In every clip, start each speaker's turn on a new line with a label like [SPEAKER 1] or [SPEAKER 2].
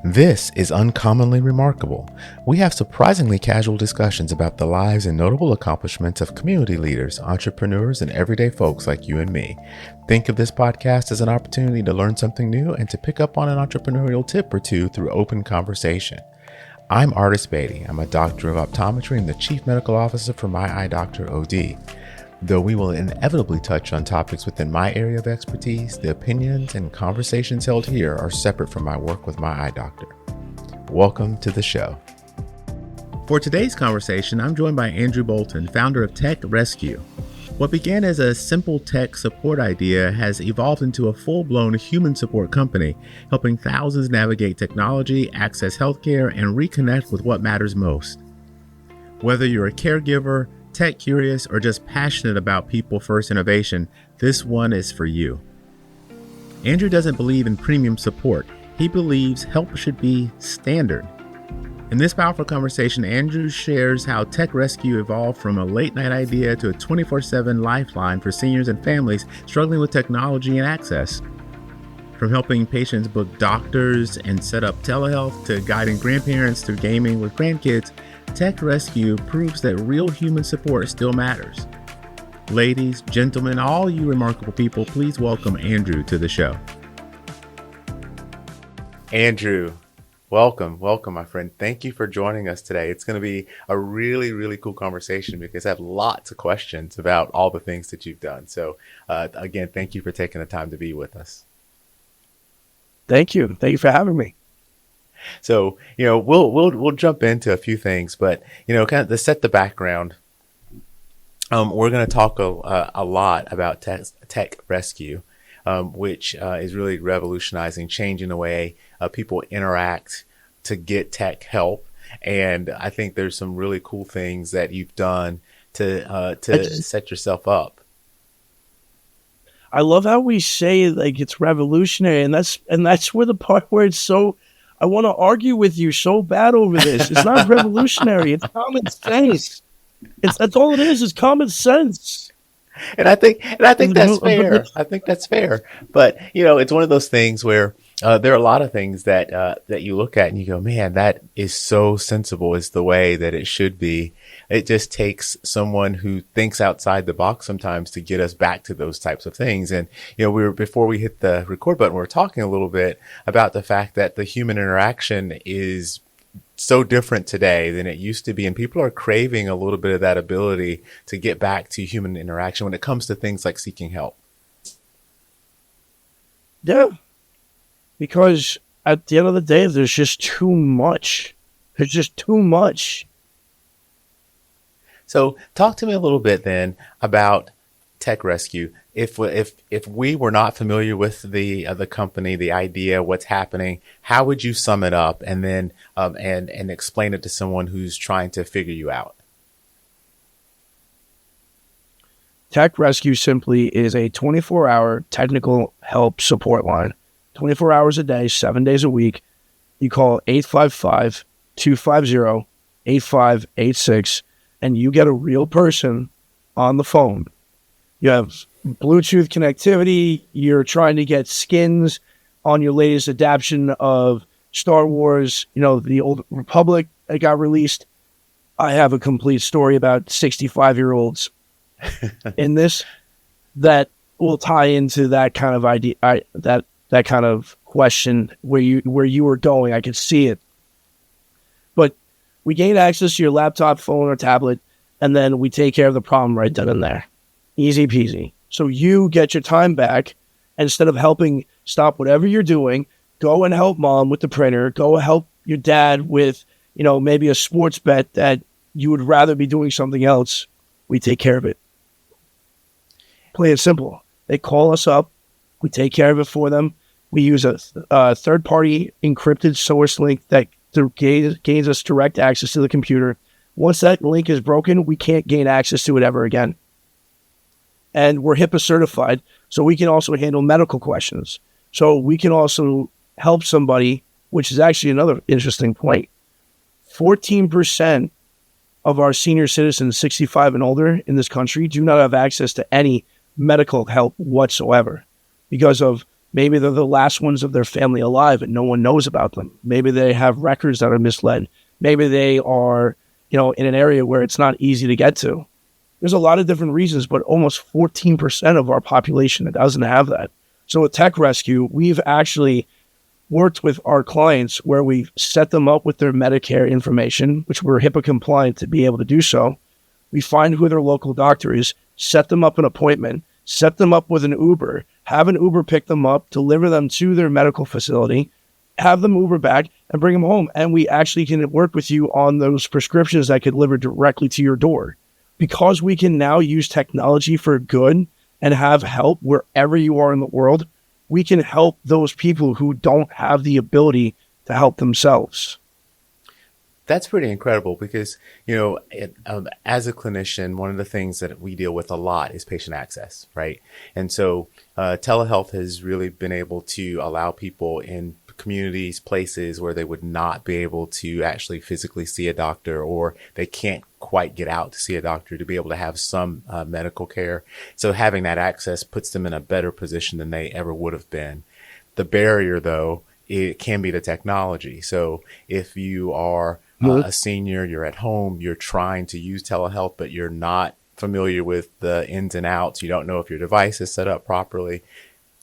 [SPEAKER 1] This is Uncommonly Remarkable. We have surprisingly casual discussions about the lives and notable accomplishments of community leaders, entrepreneurs, and everyday folks like you and me. Think of this podcast as an opportunity to learn something new and to pick up on an entrepreneurial tip or two through open conversation. I'm Artis Beatty. I'm a doctor of optometry and the chief medical officer for My Eye Doctor OD. Though we will inevitably touch on topics within my area of expertise, the opinions and conversations held here are separate from my work with My Eye Doctor. Welcome to the show. For today's conversation, I'm joined by Andrew Bolton, founder of Tech Rescue. What began as a simple tech support idea has evolved into a full-blown human support company, helping thousands navigate technology, access healthcare, and reconnect with what matters most. Whether you're a caregiver, tech curious, or just passionate about people-first innovation, this one is for you. Andrew doesn't believe in premium support. He believes help should be standard. In this powerful conversation, Andrew shares how Tech Rescue evolved from a late-night idea to a 24/7 lifeline for seniors and families struggling with technology and access. From helping patients book doctors and set up telehealth to guiding grandparents through gaming with grandkids, Tech Rescue proves that real human support still matters. Ladies, gentlemen, all you remarkable people, please welcome Andrew to the show. Andrew, welcome, my friend. Thank you for joining us today. It's going to be a really, really cool conversation because I have lots of questions about all the things that you've done. So again, thank you for taking the time to be with us.
[SPEAKER 2] Thank you. Thank you for having me.
[SPEAKER 1] So, we'll jump into a few things, but, kind of to set the background, we're going to talk a lot about Tech Rescue, which is really revolutionizing, changing the way people interact to get tech help. And I think there's some really cool things that you've done to set yourself up.
[SPEAKER 2] I love how we say like it's revolutionary, and that's where the part where it's so. I want to argue with you so bad over this. It's not revolutionary. It's common sense. That's all it is. It's common sense.
[SPEAKER 1] And I think that's fair. I think that's fair. But it's one of those things where there are a lot of things that you look at and you go, man, that is so sensible. Is the way that it should be. It just takes someone who thinks outside the box sometimes to get us back to those types of things. And before we hit the record button, we were talking a little bit about the fact that the human interaction is so different today than it used to be, and people are craving a little bit of that ability to get back to human interaction when it comes to things like seeking help.
[SPEAKER 2] Yeah, because at the end of the day, there's just too much. There's just too much.
[SPEAKER 1] So talk to me a little bit then about Tech Rescue. If we were not familiar with the company, the idea, what's happening, how would you sum it up and then and explain it to someone who's trying to figure you out?
[SPEAKER 2] Tech Rescue simply is a 24-hour technical help support line. 24 hours a day, 7 days a week. You call 855-250-8586, and you get a real person on the phone. You have Bluetooth connectivity. You're trying to get skins on your latest adaptation of Star Wars, the Old Republic that got released. I have a complete story about 65-year-olds in this that will tie into that kind of idea, that kind of question where you were going. I could see it. But we gain access to your laptop, phone, or tablet, and then we take care of the problem right then and there. Easy peasy. So you get your time back. Instead of helping stop whatever you're doing, go and help mom with the printer. Go help your dad with, maybe a sports bet that you would rather be doing something else. We take care of it. Plain and simple. They call us up. We take care of it for them. We use a third-party encrypted source link that gains us direct access to the computer. Once that link is broken, we can't gain access to it ever again. And we're HIPAA certified, so we can also handle medical questions. So we can also help somebody, which is actually another interesting point. 14% of our senior citizens 65 and older in this country do not have access to any medical help whatsoever because of Maybe they're the last ones of their family alive and no one knows about them. Maybe they have records that are misled. Maybe they are, in an area where it's not easy to get to. There's a lot of different reasons, but almost 14% of our population doesn't have that. So with Tech Rescue, we've actually worked with our clients where we set them up with their Medicare information, which we're HIPAA compliant to be able to do so. We find who their local doctor is, set them up an appointment, set them up with an Uber, have an Uber pick them up, deliver them to their medical facility, have them Uber back and bring them home. And we actually can work with you on those prescriptions that could deliver directly to your door. Because we can now use technology for good and have help wherever you are in the world, we can help those people who don't have the ability to help themselves.
[SPEAKER 1] That's pretty incredible because, as a clinician, one of the things that we deal with a lot is patient access, right? And so telehealth has really been able to allow people in communities, places where they would not be able to actually physically see a doctor, or they can't quite get out to see a doctor, to be able to have some medical care. So having that access puts them in a better position than they ever would have been. The barrier, though, it can be the technology. So if you are a senior, you're at home, you're trying to use telehealth, but you're not familiar with the ins and outs, you don't know if your device is set up properly.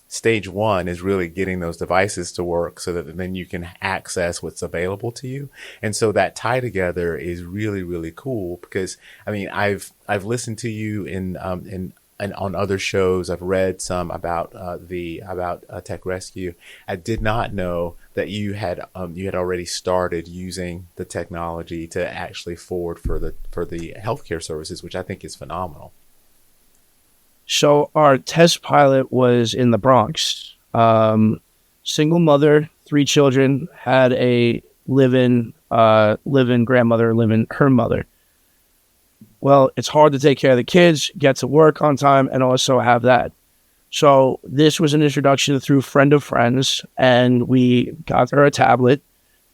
[SPEAKER 1] Stage one is really getting those devices to work so that then you can access what's available to you. And so that tie together is really, really cool because, I've listened to you in on other shows. I've read some about Tech Rescue. I did not know that you had already started using the technology to actually forward for the healthcare services, which I think is phenomenal.
[SPEAKER 2] So our test pilot was in the Bronx. Single mother, 3 children, had a live-in grandmother, live-in her mother. Well, it's hard to take care of the kids, get to work on time, and also have that. So this was an introduction through friend of friends, and we got her a tablet.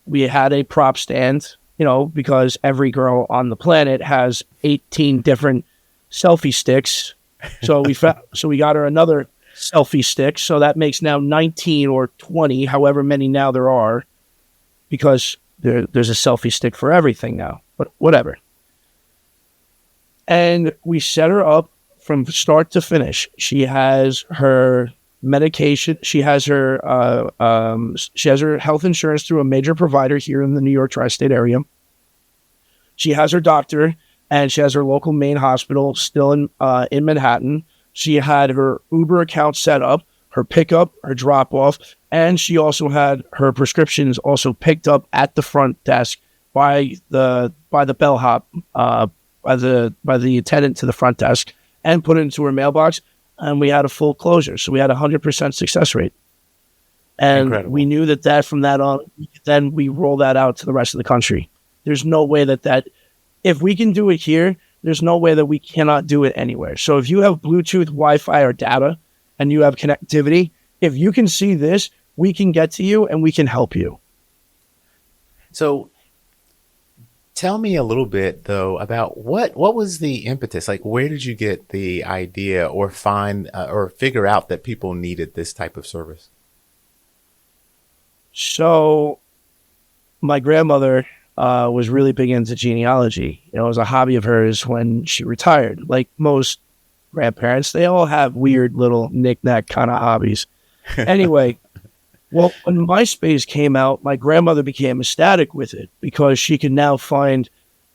[SPEAKER 2] We had a prop stand, because every girl on the planet has 18 different selfie sticks. So we got her another selfie stick. So that makes now 19 or 20, however many now there are, because there's a selfie stick for everything now, but whatever. And we set her up from start to finish. She has her medication. She has her health insurance through a major provider here in the New York tri-state area. She has her doctor, and she has her local main hospital still in Manhattan. She had her Uber account set up, her pickup, her drop off, and she also had her prescriptions also picked up at the front desk by the bellhop, by the attendant to the front desk, and put it into her mailbox. And we had a full closure, so we had 100% success rate. And incredible. We knew that from that on, then we roll that out to the rest of the country. There's no way that if we can do it here, there's no way that we cannot do it anywhere. So if you have Bluetooth, Wi-Fi, or data, and you have connectivity, if you can see this, we can get to you and we can help you.
[SPEAKER 1] So tell me a little bit, though, about what was the impetus? Like, where did you get the idea or find or figure out that people needed this type of service?
[SPEAKER 2] So my grandmother was really big into genealogy. It was a hobby of hers when she retired. Like most grandparents, they all have weird little knick-knack kind of hobbies. Anyway, well, when MySpace came out, my grandmother became ecstatic with it because she could now find,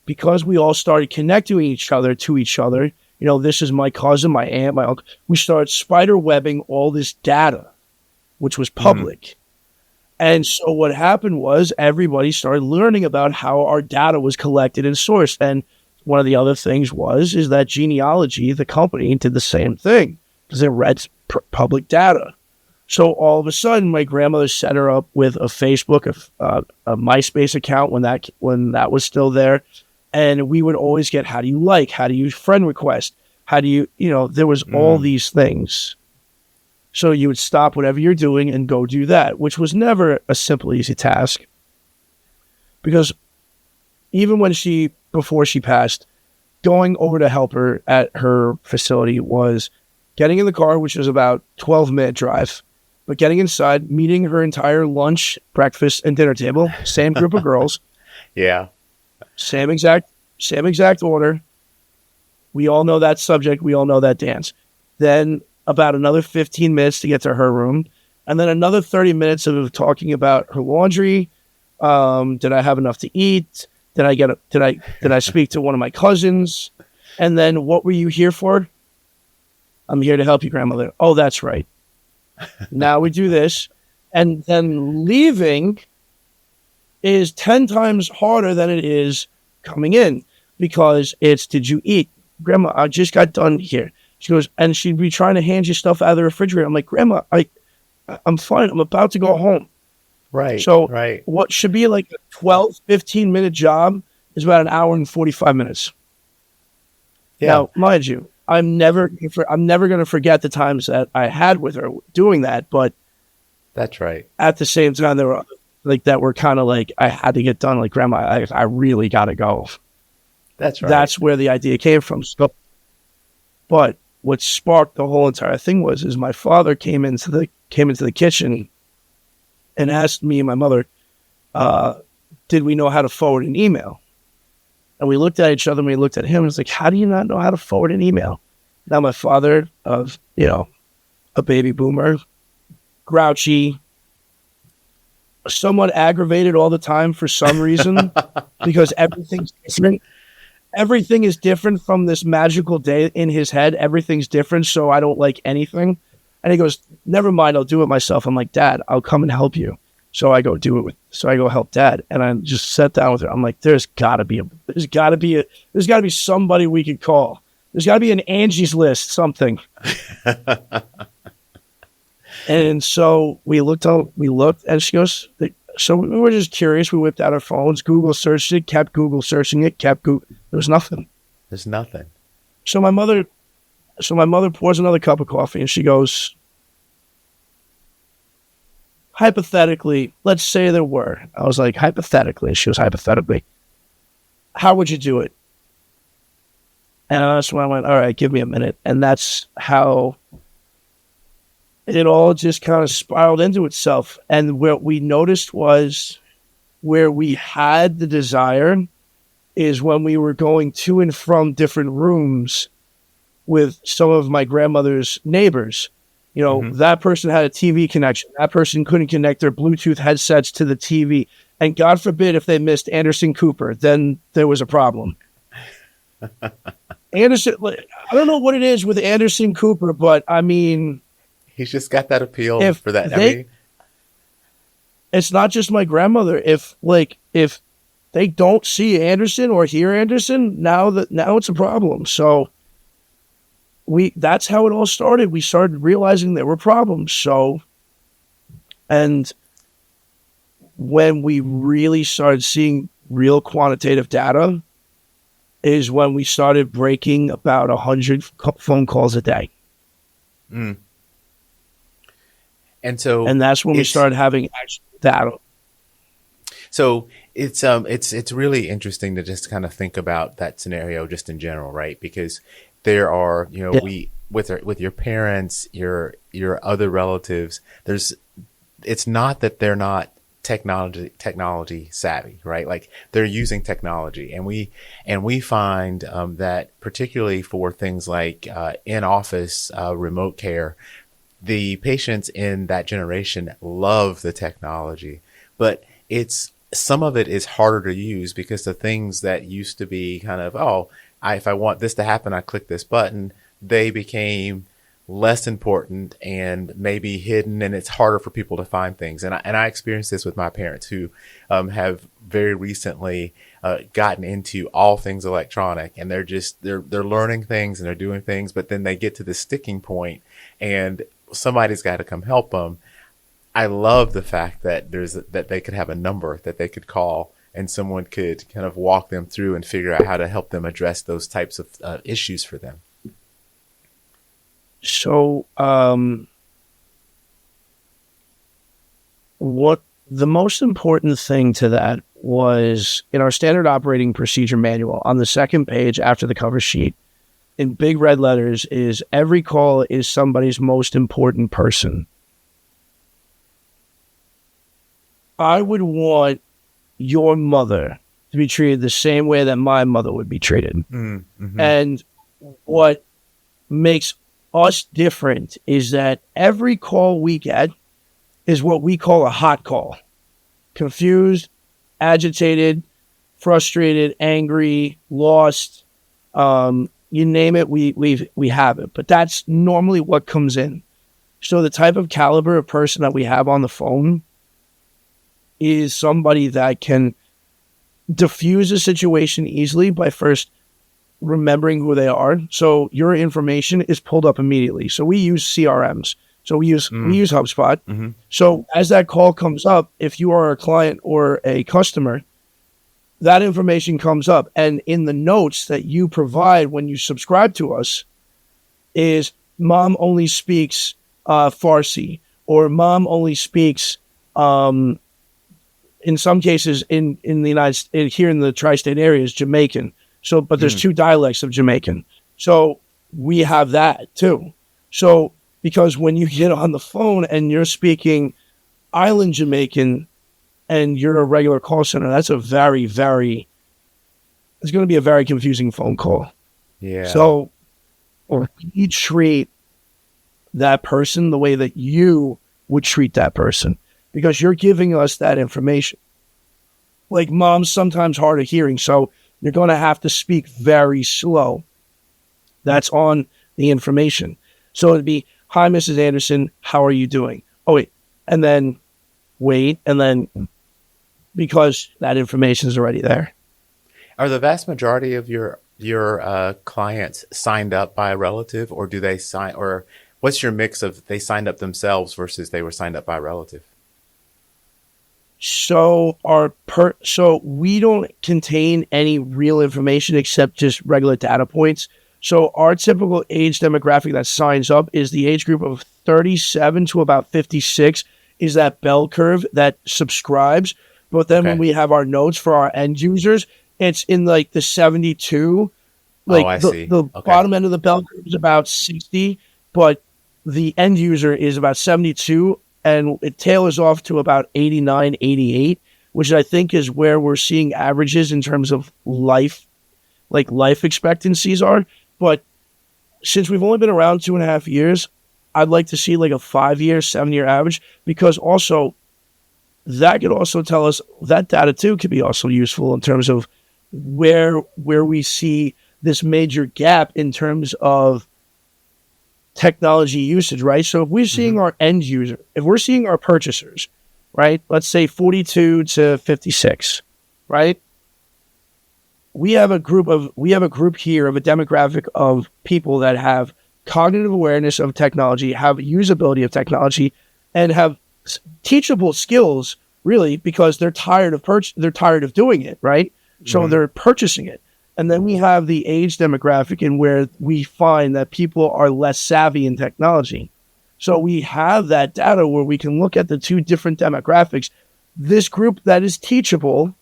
[SPEAKER 2] because we all started connecting each other to each other. This is my cousin, my aunt, my uncle. We started spider webbing all this data, which was public. Mm-hmm. And so what happened was everybody started learning about how our data was collected and sourced. And one of the other things is that genealogy, the company, did the same thing because it read public data. So all of a sudden, my grandmother set her up with a Facebook, a MySpace account when that was still there. And we would always get, how do you friend request? There was all these things. So you would stop whatever you're doing and go do that, which was never a simple, easy task. Because even before she passed, going over to help her at her facility was getting in the car, which was about 12-minute drive, But getting inside, meeting her entire lunch, breakfast, and dinner table, same group of girls,
[SPEAKER 1] Yeah.
[SPEAKER 2] same exact order. We all know that subject. We all know that dance. Then about another 15 minutes to get to her room. And then another 30 minutes of talking about her laundry. Did I have enough to eat? Did I speak to one of my cousins? And then what were you here for? I'm here to help you, grandmother. Oh, that's right. Now we do this. And then leaving is 10 times harder than it is coming in, because it's, did you eat? Grandma, I just got done here. She goes, and she'd be trying to hand you stuff out of the refrigerator. I'm like, Grandma, I'm fine. I'm about to go home.
[SPEAKER 1] Right.
[SPEAKER 2] So
[SPEAKER 1] right.
[SPEAKER 2] what should be like a 12, 15-minute job is about an hour and 45 minutes.
[SPEAKER 1] Yeah.
[SPEAKER 2] Now, mind you, I'm never going to forget the times that I had with her doing that. But
[SPEAKER 1] That's right.
[SPEAKER 2] at the same time, there were like that were kind of like, I had to get done. Like, Grandma, I really got to go.
[SPEAKER 1] That's right.
[SPEAKER 2] That's where the idea came from. So, but what sparked the whole entire thing is my father came into the kitchen and asked me and my mother, did we know how to forward an email? And we looked at each other and we looked at him and was like, how do you not know how to forward an email? Now my father, a baby boomer, grouchy, somewhat aggravated all the time for some reason, because everything's different. Everything is different from this magical day in his head. Everything's different, so I don't like anything. And he goes, never mind, I'll do it myself. I'm like, Dad, I'll come and help you. So I go help Dad. And I just sat down with her. I'm like, there's gotta be somebody we could call. There's gotta be an Angie's List, something. And so we looked, and she goes, so we were just curious. We whipped out our phones, Google searched it, kept Google searching it, there was nothing.
[SPEAKER 1] There's nothing.
[SPEAKER 2] So my mother pours another cup of coffee and she goes, hypothetically, let's say there were. I was like, hypothetically. And she goes, hypothetically, how would you do it? And that's when I went, all right, give me a minute. And that's how it all just kind of spiraled into itself. And what we noticed was where we had the desire is when we were going to and from different rooms with some of my grandmother's neighbors. That person had a TV connection. That person couldn't connect their Bluetooth headsets to the TV. And God forbid if they missed Anderson Cooper, then there was a problem. Anderson, I don't know what it is with Anderson Cooper, but I mean,
[SPEAKER 1] he's just got that appeal for that.
[SPEAKER 2] It's not just my grandmother. If they don't see Anderson or hear Anderson, now it's a problem. So that's how it all started. We started realizing there were problems. So, and when we really started seeing real quantitative data is when we started breaking about 100 phone calls a day.
[SPEAKER 1] Mm. And
[SPEAKER 2] that's when we started having actual data.
[SPEAKER 1] So it's really interesting to just kind of think about that scenario just in general, right? Because there are, with your parents, your other relatives, it's not that they're not technology savvy, right? Like they're using technology, and we find that particularly for things like in office remote care, the patients in that generation love the technology, but some of it is harder to use because the things that used to be kind of, if I want this to happen, I click this button, they became less important and maybe hidden, and it's harder for people to find things. And I experienced this with my parents who have very recently gotten into all things electronic, and they're learning things and they're doing things, but then they get to the sticking point and somebody's got to come help them. I love the fact that that they could have a number that they could call and someone could kind of walk them through and figure out how to help them address those types of issues for them.
[SPEAKER 2] So, what the most important thing to that was in our standard operating procedure manual on the second page after the cover sheet in big red letters is every call is somebody's most important person. I would want your mother to be treated the same way that my mother would be treated.
[SPEAKER 1] Mm-hmm.
[SPEAKER 2] And what makes us different is that every call we get is what we call a hot call. Confused, agitated, frustrated, angry, lost, you name it, we have it. But that's normally what comes in. So the type of caliber of person that we have on the phone is somebody that can diffuse a situation easily by first remembering who they are. So your information is pulled up immediately. So we use CRMs. So we use HubSpot.
[SPEAKER 1] Mm-hmm.
[SPEAKER 2] So as that call comes up, if you are a client or a customer, that information comes up. And in the notes that you provide when you subscribe to us is mom only speaks Farsi, or mom only speaks, in some cases in the United States, here in the tri-state areas, Jamaican. So, but there's two dialects of Jamaican. So we have that too. So, because when you get on the phone and you're speaking island Jamaican and you're a regular call center, that's a very, very, it's going to be a very confusing phone call.
[SPEAKER 1] Yeah.
[SPEAKER 2] So we treat that person the way that you would treat that person, because you're giving us that information. Like, mom's sometimes hard of hearing, so you're going to have to speak very slow. That's on the information. So it'd be, hi, Mrs. Anderson, how are you doing? Oh, wait. And then wait. And then, because that information is already there.
[SPEAKER 1] Are the vast majority of your clients signed up by a relative, or do they sign, or what's your mix of they signed up themselves versus they were signed up by a relative?
[SPEAKER 2] So so we don't contain any real information except just regular data points. So our typical age demographic that signs up is the age group of 37 to about 56 is that bell curve that subscribes. But then when we have our notes for our end users, it's in like the 72. Like the bottom end of the bell curve is about 60, but the end user is about 72. And it tailors off to about 89, 88, which I think is where we're seeing averages in terms of life expectancies are. But since we've only been around 2.5 years, I'd like to see like a 5-year, 7-year average, because also that could also tell us that data too could be also useful in terms of where we see this major gap in terms of technology usage, right? So if we're seeing our end user, if we're seeing our purchasers, right? Let's say 42 to 56, right? We have a group here of a demographic of people that have cognitive awareness of technology, have usability of technology, and have teachable skills, really, because they're tired of doing it, right? So they're purchasing it. And then we have the age demographic in where we find that people are less savvy in technology. So we have that data where we can look at the two different demographics, this group that is teachable,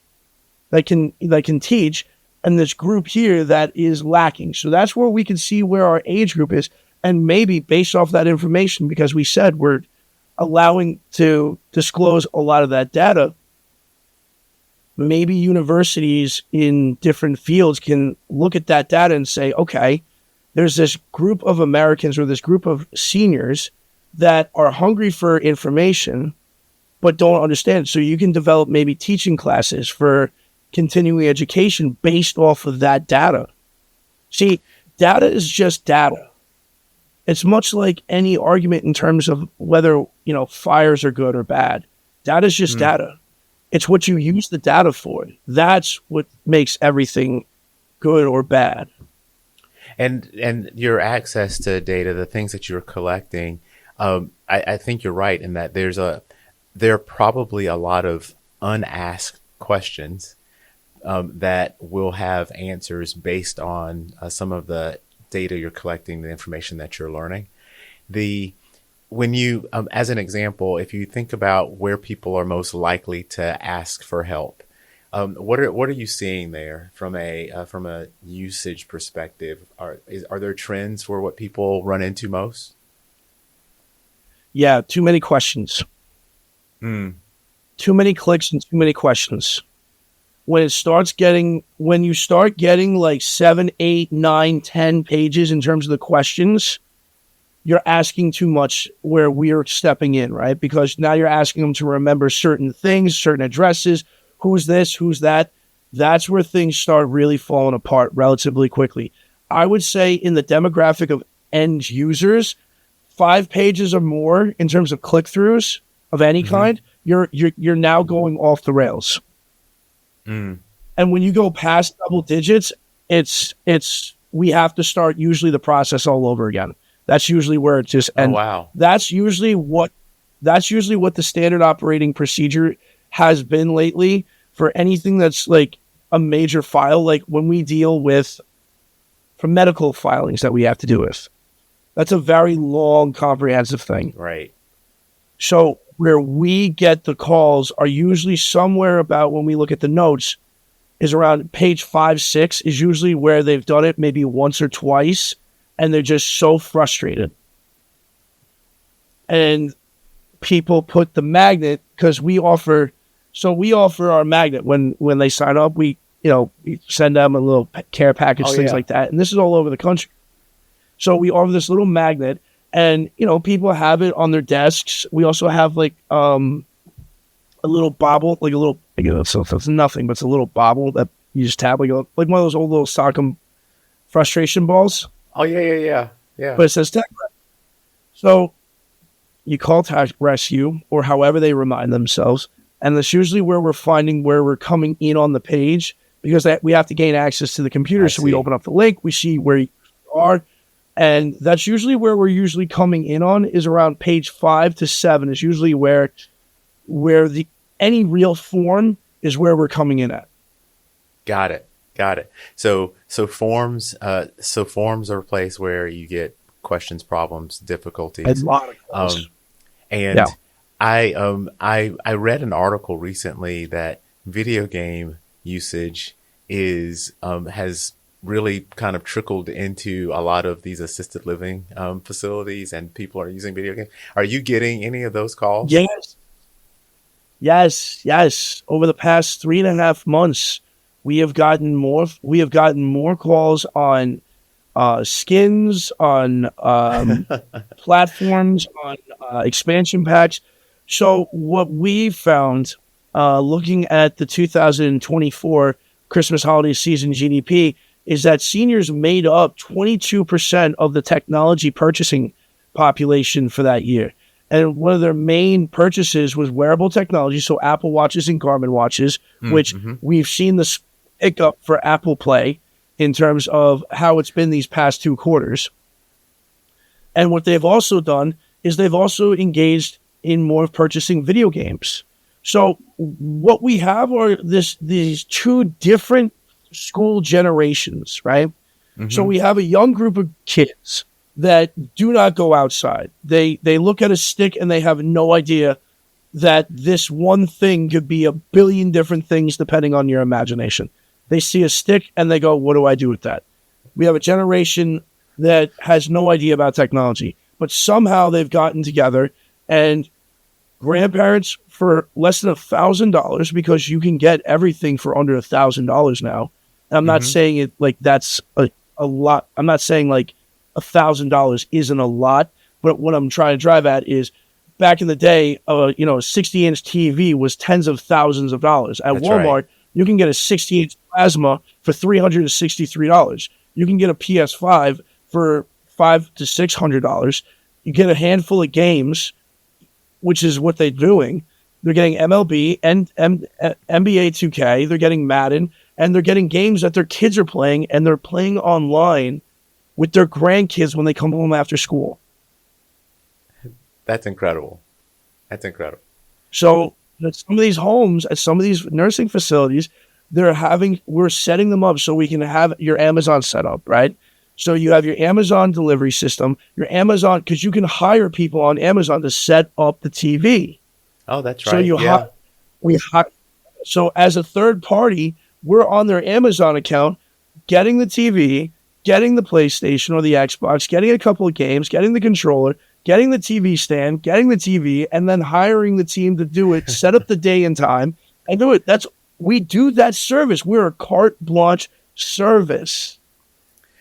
[SPEAKER 2] that can teach, and this group here that is lacking. So that's where we can see where our age group is. And maybe based off that information, because we said we're allowing to disclose a lot of that data, maybe universities in different fields can look at that data and say, okay, there's this group of Americans or this group of seniors that are hungry for information but don't understand. So you can develop maybe teaching classes for continuing education based off of that data. See, data is just data. It's much like any argument in terms of whether, fires are good or bad. Data is just data. It's what you use the data for. That's what makes everything good or bad.
[SPEAKER 1] And your access to data, the things that you're collecting, I think you're right in that there are probably a lot of unasked questions that will have answers based on some of the data you're collecting, the information that you're learning. When you, as an example, if you think about where people are most likely to ask for help, what are you seeing there from a usage perspective? Are there trends for what people run into most?
[SPEAKER 2] Yeah, too many questions. too many clicks and too many questions. When you start getting like 7, 8, 9, 10 pages in terms of the questions, you're asking too much where we're stepping in, right? Because now you're asking them to remember certain things, certain addresses, who's this, who's that. That's where things start really falling apart relatively quickly. I would say in the demographic of end users, 5 pages or more in terms of click-throughs of any kind, you're now going off the rails. And when you go past double digits, we have to start usually the process all over again. That's usually where it just ends.
[SPEAKER 1] Oh, wow.
[SPEAKER 2] That's usually what the standard operating procedure has been lately for anything that's like a major file, like when we deal with for medical filings that we have to do with. That's a very long, comprehensive thing.
[SPEAKER 1] Right.
[SPEAKER 2] So where we get the calls are usually somewhere about, when we look at the notes, is around page 5, 6 is usually where they've done it maybe once or twice, and they're just so frustrated. And people put the magnet, because we offer our magnet when they sign up. We send them a little care package, things like that. And this is all over the country. So we offer this little magnet, and people have it on their desks. We also have like a little bobble, like a little, so it's nothing, but it's a little bobble that you just tap, like one of those old little Stockholm frustration balls.
[SPEAKER 1] Oh, yeah.
[SPEAKER 2] But it says tech. So you call tech rescue, or however they remind themselves, and that's usually where we're finding where we're coming in on the page, because we have to gain access to the computer. So we open up the link, we see where you are, and that's usually where we're usually coming in on, is around page 5 to 7 is usually where any real form is where we're coming in at. Got
[SPEAKER 1] it. So forms are a place where you get questions, problems, difficulties.
[SPEAKER 2] A lot of questions.
[SPEAKER 1] I read an article recently that video game usage has really kind of trickled into a lot of these assisted living facilities, and people are using video games. Are you getting any of those calls?
[SPEAKER 2] Yes. Over the past 3.5 months, we have gotten more calls on skins, on platforms, on expansion packs. So what we found, looking at the 2024 Christmas holiday season GDP, is that seniors made up 22% of the technology purchasing population for that year. And one of their main purchases was wearable technology, so Apple Watches and Garmin watches, which we've seen this pick up for Apple Play in terms of how it's been these past 2 quarters. And what they've also done is they've also engaged in more purchasing video games. So what we have are these 2 different school generations, right? So we have a young group of kids that do not go outside. They look at a stick and they have no idea that this one thing could be a billion different things depending on your imagination. They see a stick and they go, what do I do with that? We have a generation that has no idea about technology, but somehow they've gotten together, and grandparents, for less than $1,000, because you can get everything for under $1,000 now. And I'm not saying it like that's a lot. I'm not saying like $1,000 isn't a lot, but what I'm trying to drive at is, back in the day, a 60-inch TV was tens of thousands of dollars. At Walmart, you can get a 60-inch plasma for $363. You can get a PS5 for $500 to $600. You get a handful of games, which is what they're doing. They're getting MLB and NBA 2K. They're getting Madden, and they're getting games that their kids are playing, and they're playing online with their grandkids when they come home after school.
[SPEAKER 1] That's incredible.
[SPEAKER 2] So at some of these homes, at some of these nursing facilities, we're setting them up so we can have your Amazon set up, right? So you have your Amazon delivery system, your Amazon, because you can hire people on Amazon to set up the TV.
[SPEAKER 1] Oh, that's right.
[SPEAKER 2] So as a third party, we're on their Amazon account, getting the TV, getting the PlayStation or the Xbox, getting a couple of games, getting the controller, getting the TV stand, getting the TV, and then hiring the team to do it, set up the day and time, and do it. We do that service. We're a carte blanche service.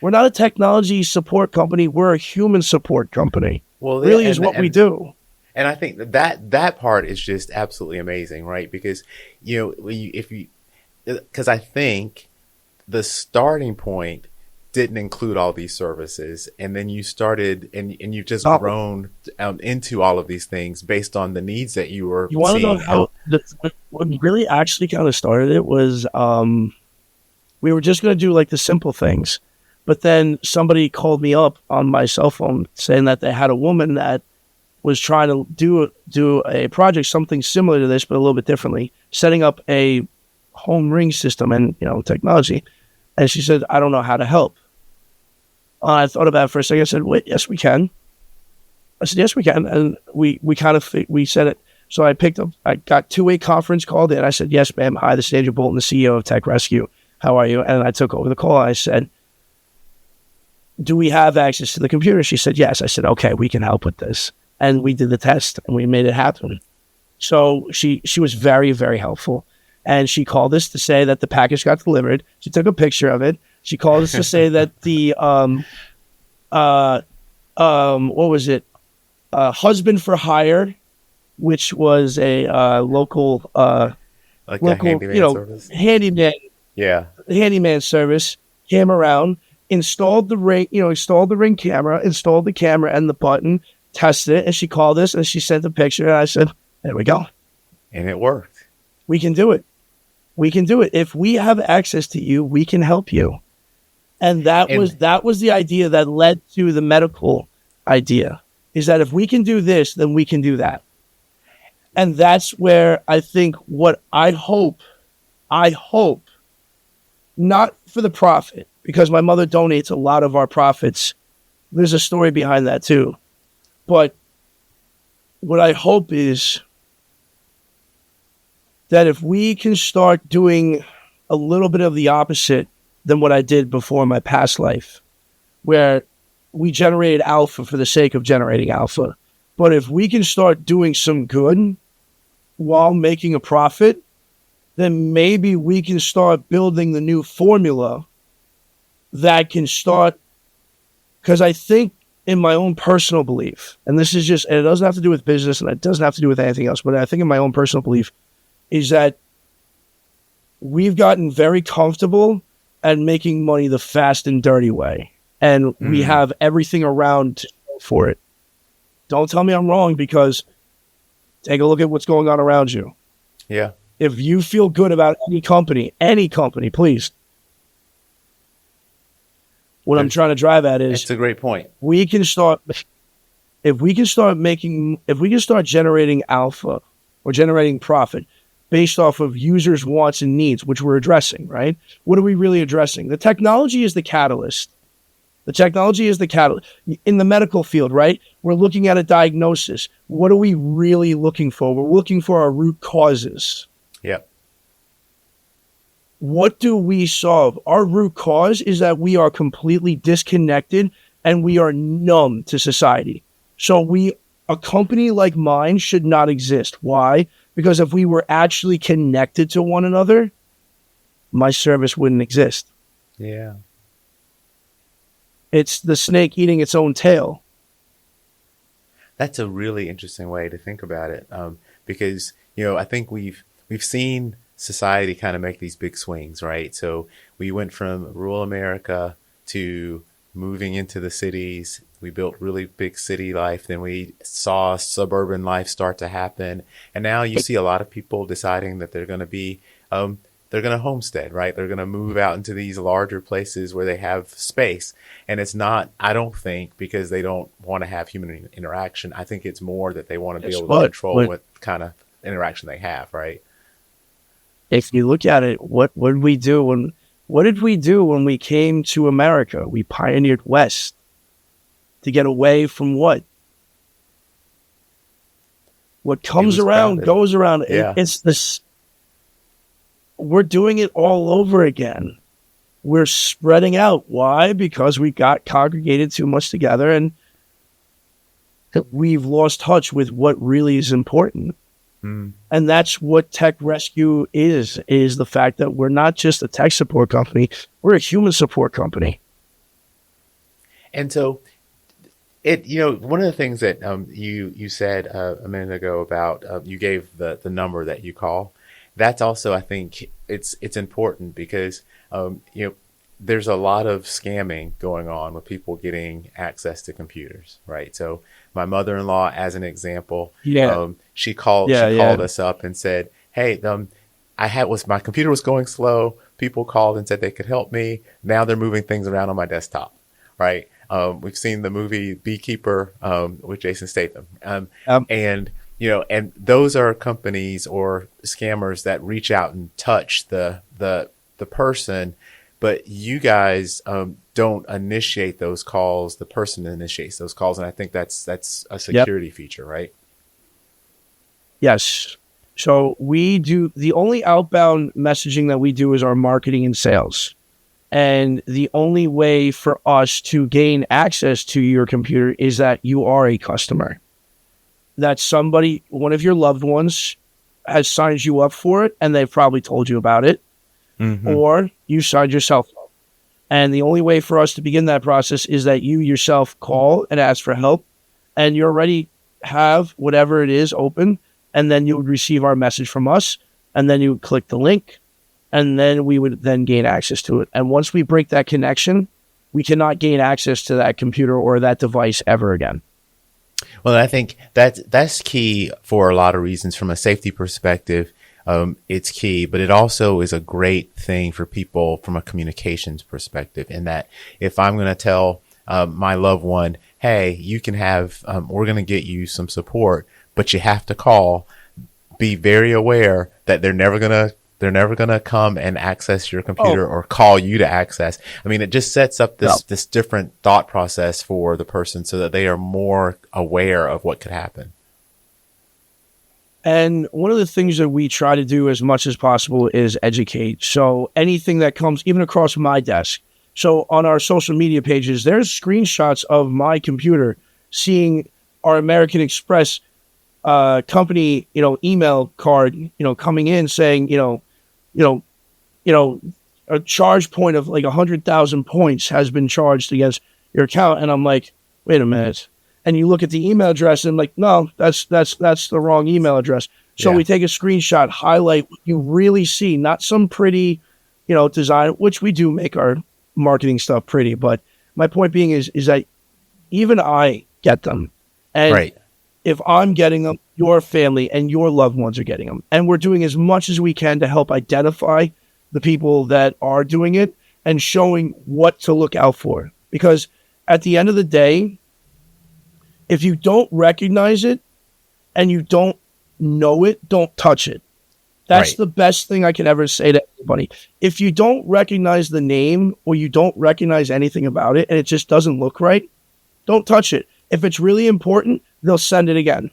[SPEAKER 2] We're not a technology support company. We're a human support company.
[SPEAKER 1] Well,
[SPEAKER 2] really is what we do.
[SPEAKER 1] And I think that part is just absolutely amazing, right? Because, because I think the starting point didn't include all these services, and then you started and you've just grown into all of these things based on the needs that you were
[SPEAKER 2] want to know how what really actually kind of started it was we were just going to do like the simple things, but then somebody called me up on my cell phone saying that they had a woman that was trying to do a project, something similar to this but a little bit differently, setting up a home ring system and technology. And she said, I don't know how to help. I thought about it for a second. I said, wait, yes, we can. I said, yes, we can. And we said it. So I got two-way conference called in. I said, yes, ma'am. Hi, this is Andrew Bolton, the CEO of Tech Rescue. How are you? And I took over the call. I said, do we have access to the computer? She said, yes. I said, okay, we can help with this. And we did the test and we made it happen. So she was very, very helpful. And she called us to say that the package got delivered. She took a picture of it. She called us to say that the what was it? Husband for Hire, which was a local handyman service. Handyman service, came around, installed the ring camera, installed the camera and the button, tested it, and she called us and she sent a picture and I said, there we go.
[SPEAKER 1] And it worked.
[SPEAKER 2] We can do it. We can do it. If we have access to you, we can help you. And that was the idea that led to the medical idea, is that if we can do this, then we can do that. And that's where I think what I hope, not for the profit, because my mother donates a lot of our profits. There's a story behind that too. But what I hope is that if we can start doing a little bit of the opposite than what I did before in my past life, where we generated alpha for the sake of generating alpha. But if we can start doing some good while making a profit, then maybe we can start building the new formula that can start, because I think in my own personal belief, and this is just, and it doesn't have to do with business and it doesn't have to do with anything else, but I think in my own personal belief is that we've gotten very comfortable at making money the fast and dirty way. And we have everything around for it. Don't tell me I'm wrong, because take a look at what's going on around you.
[SPEAKER 1] Yeah.
[SPEAKER 2] If you feel good about any company, please. What I'm trying to drive at is,
[SPEAKER 1] it's a great point.
[SPEAKER 2] If we can start generating alpha or generating profit based off of users' wants and needs, which we're addressing, right? What are we really addressing? The technology is the catalyst. In the medical field, right? We're looking at a diagnosis. What are we really looking for? We're looking for our root causes.
[SPEAKER 1] Yeah.
[SPEAKER 2] What do we solve? Our root cause is that we are completely disconnected and we are numb to society. So a company like mine should not exist. Why? Because if we were actually connected to one another, my service wouldn't exist.
[SPEAKER 1] Yeah.
[SPEAKER 2] It's the snake eating its own tail.
[SPEAKER 1] That's a really interesting way to think about it, because I think we've seen society kind of make these big swings, right? So we went from rural America to moving into the cities. We built really big city life. Then we saw suburban life start to happen, and now you see a lot of people deciding that they're going to be they're going to homestead, right? They're going to move out into these larger places where they have space. And it's not, I don't think, because they don't want to have human interaction. I think it's more that they want to be able to control what kind of interaction they have, right?
[SPEAKER 2] If you look at it, what did we do when we came to America? We pioneered west to get away from what? What comes around goes around.
[SPEAKER 1] Yeah.
[SPEAKER 2] It's this. We're doing it all over again. We're spreading out. Why? Because we got congregated too much together. And we've lost touch with what really is important.
[SPEAKER 1] Mm.
[SPEAKER 2] And that's what Tech Rescue is the fact that we're not just a tech support company, we're a human support company.
[SPEAKER 1] And so one of the things that you said a minute ago about you gave the number that you call. That's also, I think it's important because there's a lot of scamming going on with people getting access to computers, right? So my mother-in-law, as an example, she called us up and said, "Hey, my computer was going slow. People called and said they could help me. Now they're moving things around on my desktop." Right. We've seen the movie Beekeeper with Jason Statham. And those are companies or scammers that reach out and touch the person, but you guys don't initiate those calls. The person initiates those calls. And I think that's a security feature, right?
[SPEAKER 2] Yes. So we do, the only outbound messaging that we do is our marketing and sales. And the only way for us to gain access to your computer is that you are a customer. That somebody, one of your loved ones, has signed you up for it, and they've probably told you about it, or you signed yourself up. And the only way for us to begin that process is that you yourself call and ask for help, and you already have whatever it is open, and then you would receive our message from us, and then you would click the link, and then we would then gain access to it. And once we break that connection, we cannot gain access to that computer or that device ever again.
[SPEAKER 1] Well, I think that's key for a lot of reasons. From a safety perspective, it's key, but it also is a great thing for people from a communications perspective, in that if I'm going to tell my loved one, hey, you can have, we're going to get you some support, but you have to call, be very aware that they're never going to come and access your computer or call you to access. I mean, it just sets up this different thought process for the person so that they are more aware of what could happen.
[SPEAKER 2] And one of the things that we try to do as much as possible is educate. So anything that comes even across my desk. So on our social media pages, there's screenshots of my computer seeing our American Express company, email card, coming in saying, a charge point of like 100,000 points has been charged against your account. And I'm like, wait a minute. And you look at the email address and I'm like, no, that's the wrong email address. So we take a screenshot, highlight what you really see, not some pretty, design, which we do make our marketing stuff pretty. But my point being is that even I get them. And if I'm getting them, your family and your loved ones are getting them. And we're doing as much as we can to help identify the people that are doing it and showing what to look out for. Because at the end of the day, if you don't recognize it and you don't know it, don't touch it. That's the best thing I can ever say to anybody. If you don't recognize the name or you don't recognize anything about it and it just doesn't look right, don't touch it. If it's really important, they'll send it again.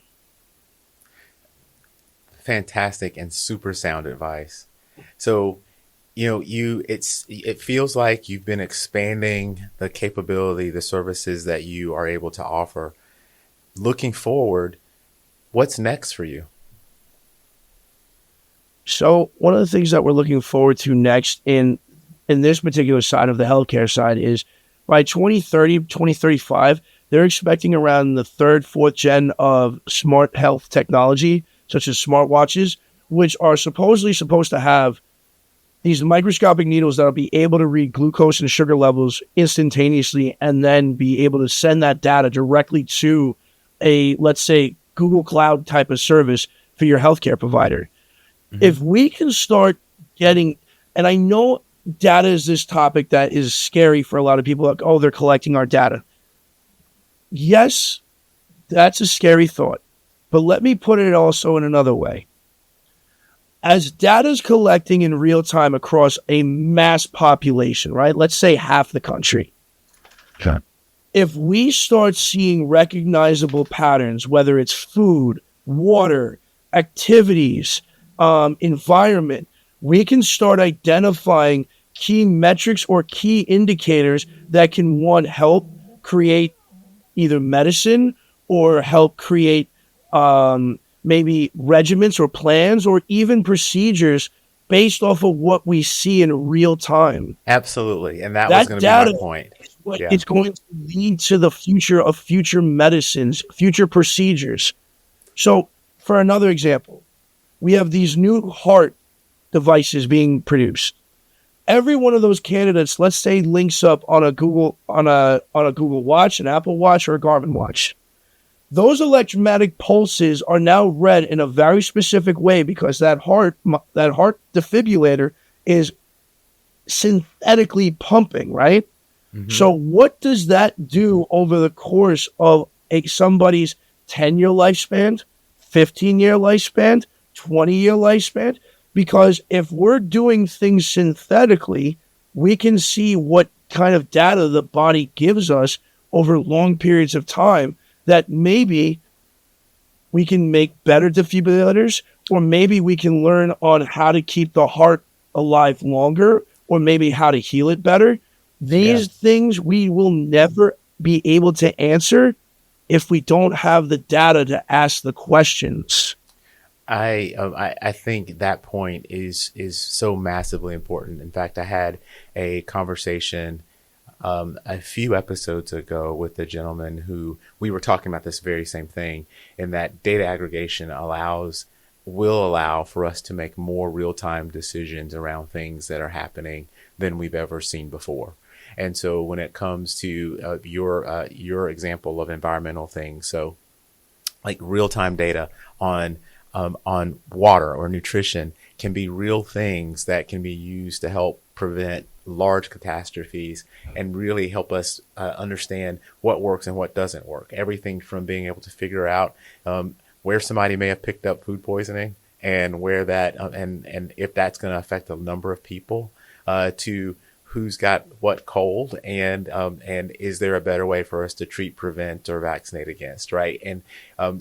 [SPEAKER 1] Fantastic and super sound advice. So, it feels like you've been expanding the capability, the services that you are able to offer. Looking forward, what's next for you?
[SPEAKER 2] So one of the things that we're looking forward to next in this particular side of the healthcare side is by 2030, 2035, they're expecting around the third, fourth gen of smart health technology, such as smartwatches, which are supposedly supposed to have these microscopic needles that will be able to read glucose and sugar levels instantaneously and then be able to send that data directly to a, let's say, Google Cloud type of service for your healthcare provider. Mm-hmm. If we can start getting, and I know data is this topic that is scary for a lot of people, like, oh, they're collecting our data. Yes, that's a scary thought. But let me put it also in another way. As data is collecting in real time across a mass population, right? Let's say half the country.
[SPEAKER 1] Okay.
[SPEAKER 2] If we start seeing recognizable patterns, whether it's food, water, activities, environment, we can start identifying key metrics or key indicators that can, one, help create either medicine or help create maybe regiments or plans or even procedures based off of what we see in real time.
[SPEAKER 1] Absolutely. And that was
[SPEAKER 2] That
[SPEAKER 1] going to be my
[SPEAKER 2] data
[SPEAKER 1] point.
[SPEAKER 2] is what
[SPEAKER 1] Yeah.
[SPEAKER 2] is going to lead to the future of future medicines, future procedures. So, for another example, we have these new heart devices being produced. Every one of those candidates, let's say, links up on a Google Watch, an Apple Watch, or a Garmin watch. Those electromagnetic pulses are now read in a very specific way because that heart defibrillator is synthetically pumping, right?
[SPEAKER 1] Mm-hmm.
[SPEAKER 2] So what does that do over the course of somebody's 10-year lifespan, 15-year lifespan, 20-year lifespan? Because if we're doing things synthetically, we can see what kind of data the body gives us over long periods of time, that maybe we can make better defibrillators, or maybe we can learn on how to keep the heart alive longer, or maybe how to heal it better. These things we will never be able to answer if we don't have the data to ask the questions.
[SPEAKER 1] I think that point is so massively important. In fact, I had a conversation a few episodes ago with a gentleman who we were talking about this very same thing, in that data aggregation will allow for us to make more real-time decisions around things that are happening than we've ever seen before. And so when it comes to your example of environmental things, so like real-time data on water or nutrition can be real things that can be used to help prevent large catastrophes and really help us understand what works and what doesn't work. Everything from being able to figure out where somebody may have picked up food poisoning and where that and if that's going to affect a number of people, to who's got what cold and is there a better way for us to treat, prevent, or vaccinate against, right? And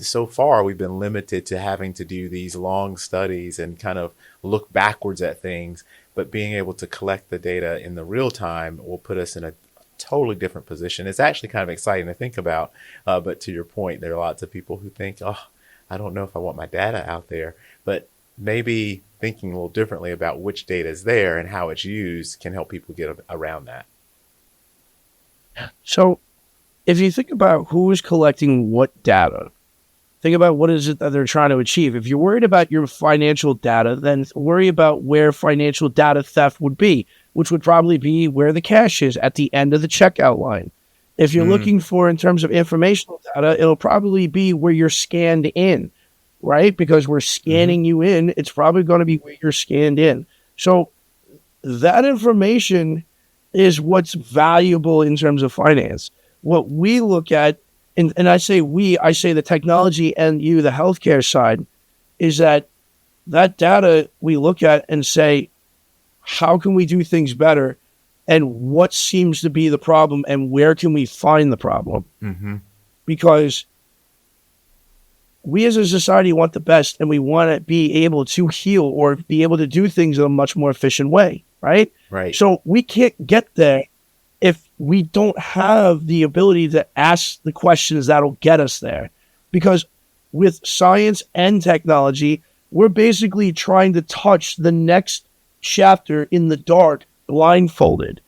[SPEAKER 1] so far we've been limited to having to do these long studies and kind of look backwards at things, but being able to collect the data in the real time will put us in a totally different position. It's actually kind of exciting to think about, but to your point, there are lots of people who think, oh, I don't know if I want my data out there, but maybe thinking a little differently about which data is there and how it's used can help people get around that.
[SPEAKER 2] So if you think about who is collecting what data, think about what is it that they're trying to achieve. If you're worried about your financial data, then worry about where financial data theft would be, which would probably be where the cash is at the end of the checkout line. If you're looking for in terms of informational data, it'll probably be where you're scanned in, right? Because we're scanning you in, it's probably going to be where you're scanned in. So that information is what's valuable in terms of finance. What we look at, and I say the technology and you, the healthcare side, is that data we look at and say, how can we do things better? And what seems to be the problem, and where can we find the problem? Because we as a society want the best, and we want to be able to heal or be able to do things in a much more efficient way, right?
[SPEAKER 1] Right.
[SPEAKER 2] So we can't get there if we don't have the ability to ask the questions that'll get us there. Because with science and technology, we're basically trying to touch the next chapter in the dark, blindfolded.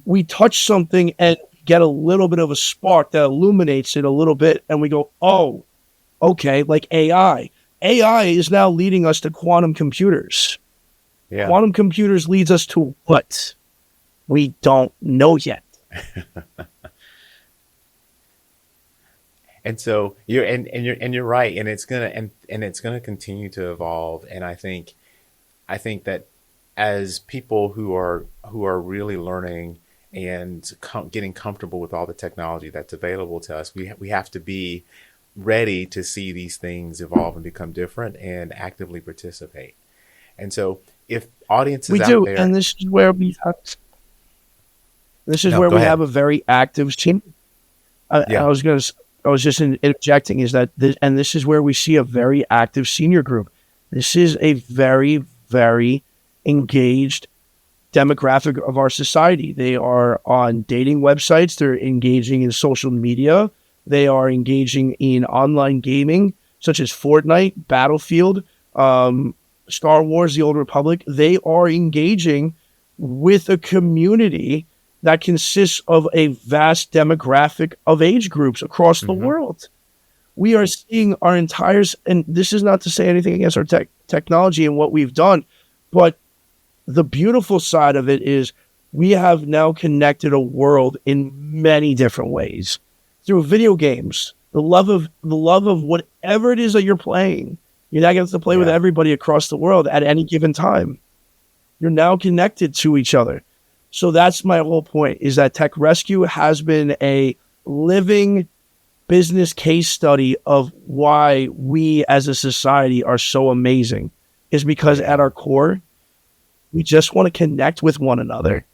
[SPEAKER 2] We touch something and get a little bit of a spark that illuminates it a little bit, and we go, oh, okay, like AI. AI is now leading us to quantum computers.
[SPEAKER 1] Yeah.
[SPEAKER 2] Quantum computers leads us to what? We don't know yet.
[SPEAKER 1] And so you're right, and it's gonna continue to evolve. And I think that as people who are really learning and getting comfortable with all the technology that's available to us, we have to be ready to see these things evolve and become different and actively participate. And so if audiences out there,
[SPEAKER 2] and this is where we have a very active team. I was just interjecting is that this is where we see a very active senior group. This is a very, very engaged demographic of our society. They are on dating websites. They're engaging in social media. They are engaging in online gaming, such as Fortnite, Battlefield, Star Wars, The Old Republic. They are engaging with a community that consists of a vast demographic of age groups across the world. We are seeing our entire, and this is not to say anything against our technology and what we've done, but the beautiful side of it is we have now connected a world in many different ways through video games, the love of whatever it is that you're playing. You're not going to play with everybody across the world at any given time. You're now connected to each other. So that's my whole point, is that Tech Rescue has been a living business case study of why we as a society are so amazing, is because at our core, we just want to connect with one another.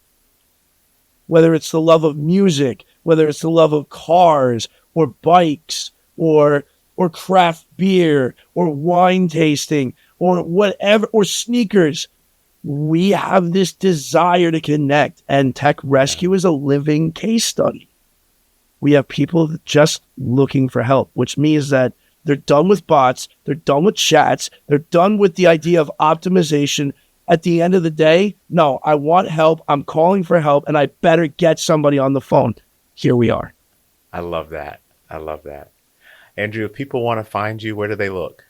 [SPEAKER 2] Whether it's the love of music, whether it's the love of cars or bikes or craft beer or wine tasting or whatever, or sneakers, we have this desire to connect, and Tech Rescue is a living case study. We have people just looking for help, which means that they're done with bots, they're done with chats, they're done with the idea of optimization. At the end of the day, no, I want help, I'm calling for help, and I better get somebody on the phone. Here we are.
[SPEAKER 1] I love that. I love that. Andrew, if people want to find you, where do they look?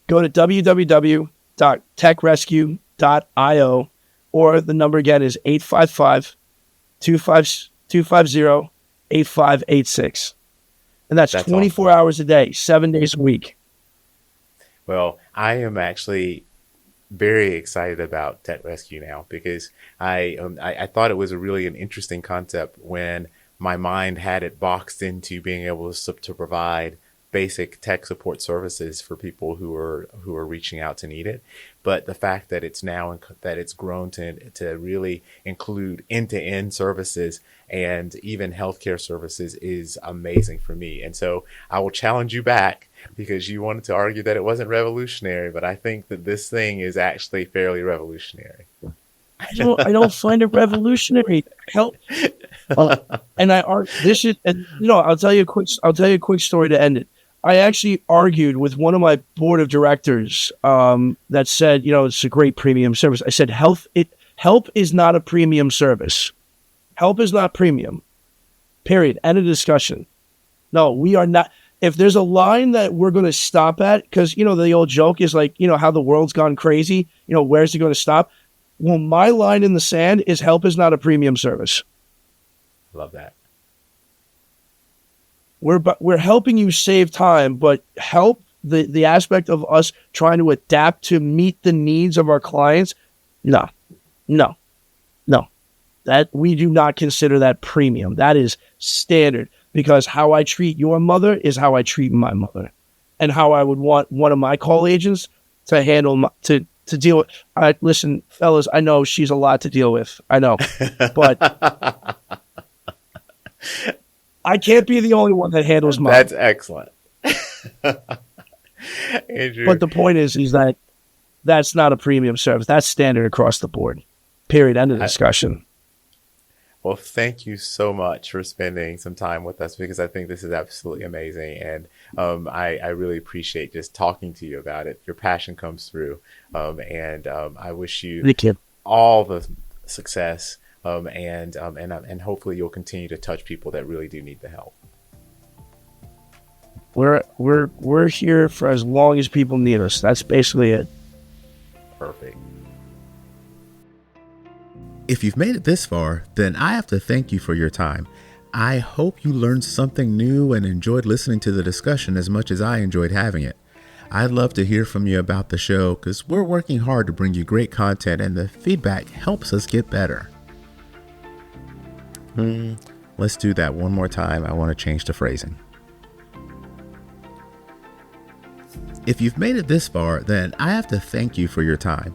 [SPEAKER 2] Go to www.techrescue.io, or the number again is 855-250-8586. And that's 24
[SPEAKER 1] awesome.
[SPEAKER 2] hours a day, 7 days a week.
[SPEAKER 1] Well, I am actually very excited about Tech Rescue now, because I thought it was an interesting concept when my mind had it boxed into being able to provide basic tech support services for people who are reaching out to need it. But the fact that it's now that it's grown to really include end-to-end services and even healthcare services is amazing for me. And so I will challenge you back, because you wanted to argue that it wasn't revolutionary, but I think that this thing is actually fairly revolutionary.
[SPEAKER 2] I don't find it revolutionary. Help. And I'll tell you a quick story to end it. I actually argued with one of my board of directors that said, it's a great premium service. I said, help is not a premium service. Help is not premium. Period. End of discussion. No, we are not. If there's a line that we're going to stop at, because, the old joke is like, how the world's gone crazy, where's it going to stop? Well, my line in the sand is help is not a premium service.
[SPEAKER 1] Love that.
[SPEAKER 2] We're helping you save time, but help, the aspect of us trying to adapt to meet the needs of our clients, no. That we do not consider that premium. That is standard, because how I treat your mother is how I treat my mother, and how I would want one of my call agents to handle to deal with. Listen, fellas, I know she's a lot to deal with. I know, but I can't be the only one that handles mine.
[SPEAKER 1] That's excellent. Andrew.
[SPEAKER 2] But the point is that that's not a premium service. That's standard across the board. Period. End of discussion.
[SPEAKER 1] Well, thank you so much for spending some time with us, because I think this is absolutely amazing. And I really appreciate just talking to you about it. Your passion comes through. And I wish you all the success. And hopefully you'll continue to touch people that really do need the help.
[SPEAKER 2] We're here for as long as people need us. That's basically it.
[SPEAKER 1] Perfect.
[SPEAKER 3] If you've made it this far, then I have to thank you for your time. I hope you learned something new and enjoyed listening to the discussion as much as I enjoyed having it. I'd love to hear from you about the show, because we're working hard to bring you great content, and the feedback helps us get better. Let's do that one more time. I want to change the phrasing. If you've made it this far, then I have to thank you for your time.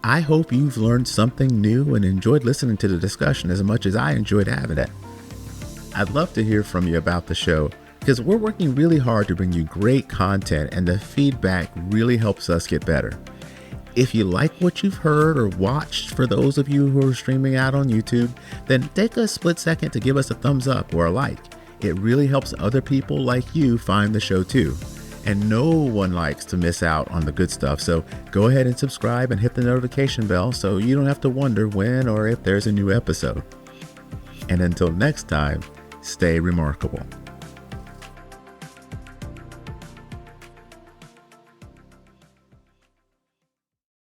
[SPEAKER 3] I hope you've learned something new and enjoyed listening to the discussion as much as I enjoyed having it. I'd love to hear from you about the show, because we're working really hard to bring you great content, and the feedback really helps us get better. If you like what you've heard or watched, for those of you who are streaming out on YouTube, then take a split second to give us a thumbs up or a like. It really helps other people like you find the show too. And no one likes to miss out on the good stuff, so go ahead and subscribe and hit the notification bell so you don't have to wonder when or if there's a new episode. And until next time, stay remarkable.